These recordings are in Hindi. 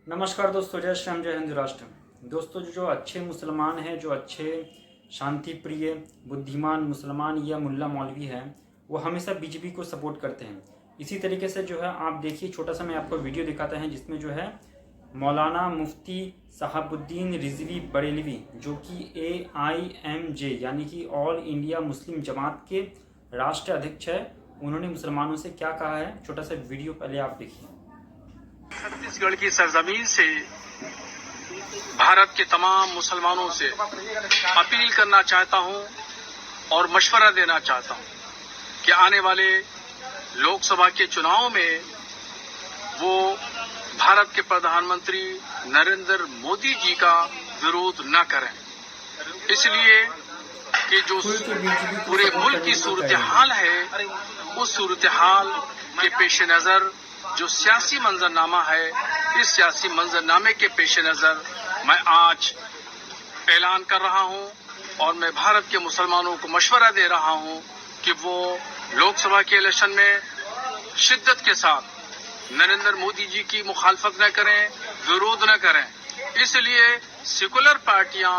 नमस्कार दोस्तों, जय श्री राम, जय हिंद राष्ट्र। दोस्तों, जो अच्छे मुसलमान हैं, जो अच्छे शांति प्रिय बुद्धिमान मुसलमान या मुल्ला मौलवी हैं, वो हमेशा बीजेपी को सपोर्ट करते हैं। इसी तरीके से जो है आप देखिए, छोटा सा मैं आपको वीडियो दिखाता है जिसमें जो है मौलाना मुफ्ती साहबुद्दीन रिजवी बरेलवी, जो कि AIMJ यानी कि ऑल इंडिया मुस्लिम जमात के राष्ट्रीय अध्यक्ष है, उन्होंने मुसलमानों से क्या कहा है, छोटा सा वीडियो पहले आप देखिए। छत्तीसगढ़ की सरजमीन से भारत के तमाम मुसलमानों से अपील करना चाहता हूं और मशवरा देना चाहता हूं कि आने वाले लोकसभा के चुनाव में वो भारत के प्रधानमंत्री नरेंद्र मोदी जी का विरोध न करें, इसलिए कि जो पूरे मुल्क की सूरत हाल है, उस सूरत हाल के पेश नजर जो सियासी मंजरनामा है, इस सियासी मंजरनामे के पेश नजर मैं आज ऐलान कर रहा हूं और मैं भारत के मुसलमानों को मशवरा दे रहा हूं कि वो लोकसभा के इलेक्शन में शिद्दत के साथ नरेंद्र मोदी जी की मुखालफत न करें, विरोध न करें। इसलिए सेकुलर पार्टियां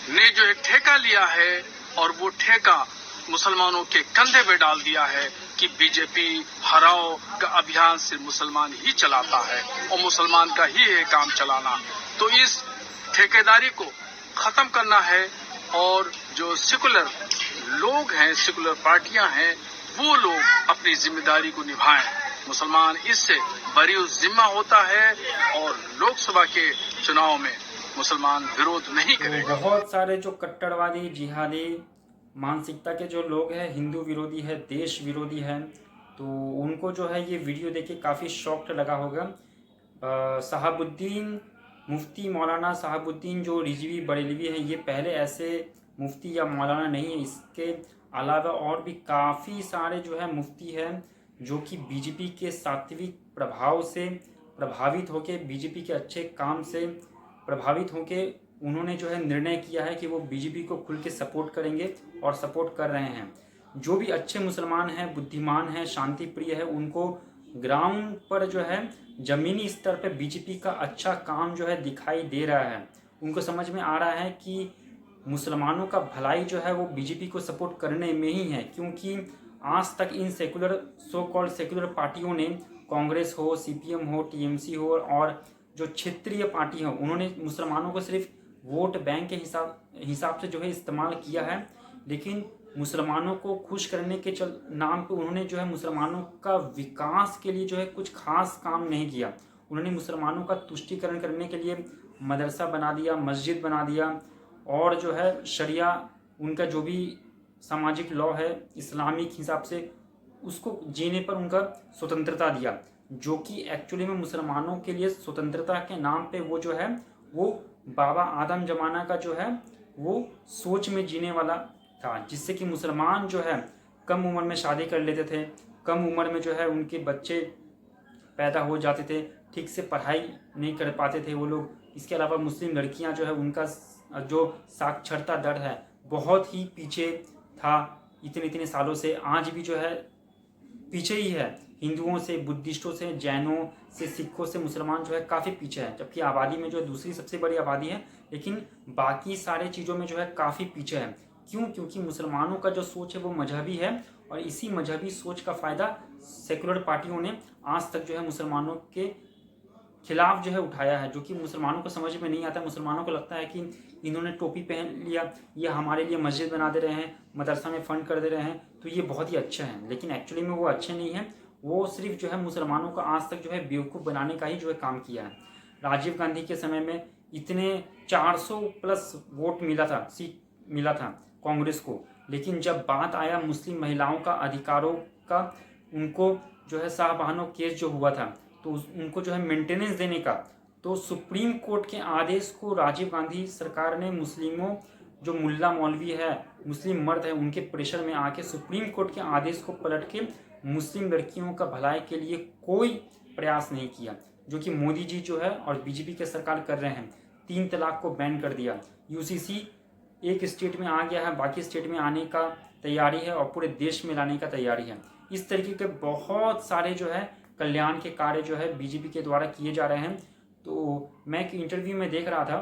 ने जो एक ठेका लिया है और वो ठेका मुसलमानों के कंधे पे डाल दिया है कि बीजेपी हराओ का अभियान सिर्फ मुसलमान ही चलाता है और मुसलमान का ही है काम चलाना। तो इस ठेकेदारी को खत्म करना है और जो सेकुलर लोग हैं, सेकुलर पार्टियां हैं, वो लोग अपनी जिम्मेदारी को निभाएं। मुसलमान इससे बरी जिम्मा होता है और लोकसभा के चुनाव में मुसलमान विरोध नहीं करेगा। बहुत सारे जो कट्टरवादी जिहादी मानसिकता के जो लोग हैं, हिंदू विरोधी है, देश विरोधी है, तो उनको जो है ये वीडियो देख के काफ़ी शॉक्ड लगा होगा। साहबुद्दीन मुफ्ती मौलाना साहबुद्दीन जो रिजवी बरेलवी हैं, ये पहले ऐसे मुफ्ती या मौलाना नहीं है। इसके अलावा और भी काफ़ी सारे जो है मुफ्ती हैं जो कि बीजेपी के सात्विक प्रभाव से प्रभावित होकर, बीजेपी के अच्छे काम से प्रभावित होकर उन्होंने जो है निर्णय किया है कि वो बीजेपी को खुल के सपोर्ट करेंगे और सपोर्ट कर रहे हैं। जो भी अच्छे मुसलमान हैं, बुद्धिमान हैं, शांति प्रिय है, उनको ग्राउंड पर जो है ज़मीनी स्तर पर बीजेपी का अच्छा काम जो है दिखाई दे रहा है। उनको समझ में आ रहा है कि मुसलमानों का भलाई जो है वो बीजेपी को सपोर्ट करने में ही है, क्योंकि आज तक इन सेकुलर सो कॉल्ड सेकुलर पार्टियों ने, कांग्रेस हो, CPM हो, TMC हो और जो क्षेत्रीय पार्टी हो, उन्होंने मुसलमानों को सिर्फ वोट बैंक के हिसाब से जो है इस्तेमाल किया है। लेकिन मुसलमानों को खुश करने के नाम पे उन्होंने जो है मुसलमानों का विकास के लिए जो है कुछ खास काम नहीं किया। उन्होंने मुसलमानों का तुष्टीकरण करने के लिए मदरसा बना दिया, मस्जिद बना दिया और जो है शरिया, उनका जो भी सामाजिक लॉ है इस्लामिक हिसाब से, उसको जीने पर उनका स्वतंत्रता दिया, जो कि एक्चुअली में मुसलमानों के लिए स्वतंत्रता के नाम पे वो जो है वो बाबा आदम जमाना का जो है वो सोच में जीने वाला था, जिससे कि मुसलमान जो है कम उम्र में शादी कर लेते थे, कम उम्र में जो है उनके बच्चे पैदा हो जाते थे, ठीक से पढ़ाई नहीं कर पाते थे वो लोग। इसके अलावा मुस्लिम लड़कियां जो है उनका जो साक्षरता दर है बहुत ही पीछे था इतने सालों से, आज भी जो है पीछे ही है। हिंदुओं से, बुद्धिस्टों से, जैनों से, सिखों से मुसलमान जो है काफ़ी पीछे है, जबकि आबादी में जो है दूसरी सबसे बड़ी आबादी है, लेकिन बाकी सारे चीज़ों में जो है काफ़ी पीछे है। क्यों? क्योंकि मुसलमानों का जो सोच है वो मजहबी है और इसी मजहबी सोच का फ़ायदा सेकुलर पार्टियों ने आज तक जो है मुसलमानों के खिलाफ जो है उठाया है, जो कि मुसलमानों को समझ में नहीं आता। मुसलमानों को लगता है कि इन्होंने टोपी पहन लिया, ये हमारे लिए मस्जिद बना दे रहे हैं, मदरसा में फ़ंड कर दे रहे हैं, तो ये बहुत ही अच्छे हैं, लेकिन एक्चुअली में वो अच्छे नहीं हैं। वो सिर्फ जो है मुसलमानों को आज तक जो है बेवकूफ़ बनाने का ही जो है काम किया है। राजीव गांधी के समय में इतने 400+ वोट मिला था, सीट मिला था कांग्रेस को, लेकिन जब बात आया मुस्लिम महिलाओं का अधिकारों का, उनको जो है शाहबहानो केस जो हुआ था, तो उनको जो है मेंटेनेंस देने का, तो सुप्रीम कोर्ट के आदेश को राजीव गांधी सरकार ने मुस्लिमों, जो मुल्ला मौलवी है, मुस्लिम मर्द है, उनके प्रेशर में आके सुप्रीम कोर्ट के आदेश को पलट के मुस्लिम लड़कियों का भलाई के लिए कोई प्रयास नहीं किया, जो कि मोदी जी जो है और बीजेपी के सरकार कर रहे हैं। 3 तलाक को बैन कर दिया, UCC एक स्टेट में आ गया है, बाकी स्टेट में आने का तैयारी है और पूरे देश में लाने का तैयारी है। इस तरीके के बहुत सारे जो है कल्याण के कार्य जो है बीजेपी के द्वारा किए जा रहे हैं, तो मैं एक इंटरव्यू में देख रहा था,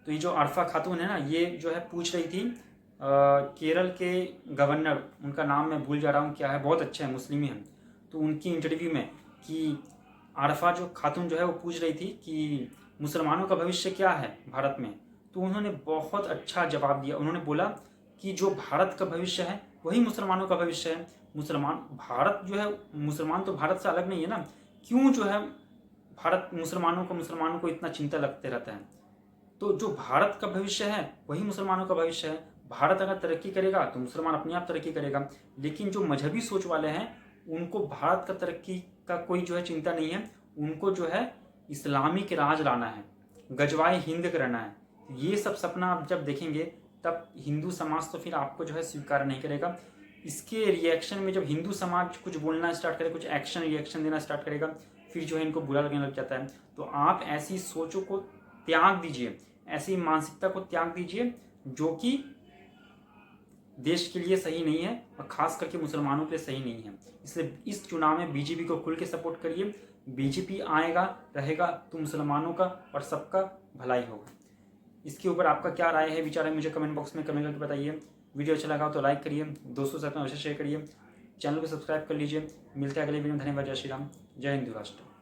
तो ये जो अरफा खातून है ना, ये जो है पूछ रही थी केरल के गवर्नर, उनका नाम मैं भूल जा रहा हूँ क्या है, बहुत अच्छे हैं, मुस्लिम ही हैं, तो उनकी इंटरव्यू में कि अरफा जो खातून जो है वो पूछ रही थी कि मुसलमानों का भविष्य क्या है भारत में, तो उन्होंने बहुत अच्छा जवाब दिया। उन्होंने बोला कि जो भारत का भविष्य है वही मुसलमानों का भविष्य है। मुसलमान भारत जो है, मुसलमान तो भारत से अलग नहीं है ना, क्यों जो है भारत मुसलमानों को इतना चिंता लगते रहता है। तो जो भारत का भविष्य है वही मुसलमानों का भविष्य है। भारत अगर तरक्की करेगा तो मुसलमान अपने आप तरक्की करेगा। लेकिन जो मजहबी सोच वाले हैं उनको भारत का तरक्की का कोई जो है चिंता नहीं है, उनको जो है इस्लामिक राज लाना है, गजवाए हिंद करना है। ये सब सपना आप जब देखेंगे तब हिंदू समाज तो फिर आपको जो है स्वीकार नहीं करेगा। इसके रिएक्शन में जब हिंदू समाज कुछ बोलना स्टार्ट करे, कुछ एक्शन रिएक्शन देना स्टार्ट करेगा, फिर जो है इनको बुरा लगने लग जाता है। तो आप ऐसी सोचों को त्याग दीजिए, ऐसी मानसिकता को त्याग दीजिए जो कि देश के लिए सही नहीं है और खास करके मुसलमानों के लिए सही नहीं है। इसलिए इस चुनाव में बीजेपी को खुल के सपोर्ट करिए। बीजेपी आएगा रहेगा तो मुसलमानों का और सबका भलाई होगा। इसके ऊपर आपका क्या राय है, विचार है, मुझे कमेंट बॉक्स में कमेंट करके बताइए। वीडियो अच्छा लगा तो लाइक करिए, दोस्तों के साथ में अवश्य शेयर करिए, चैनल को सब्सक्राइब कर लीजिए। मिलते हैं अगले वीडियो में। धन्यवाद। जय श्री राम, जय हिंदू राष्ट्र।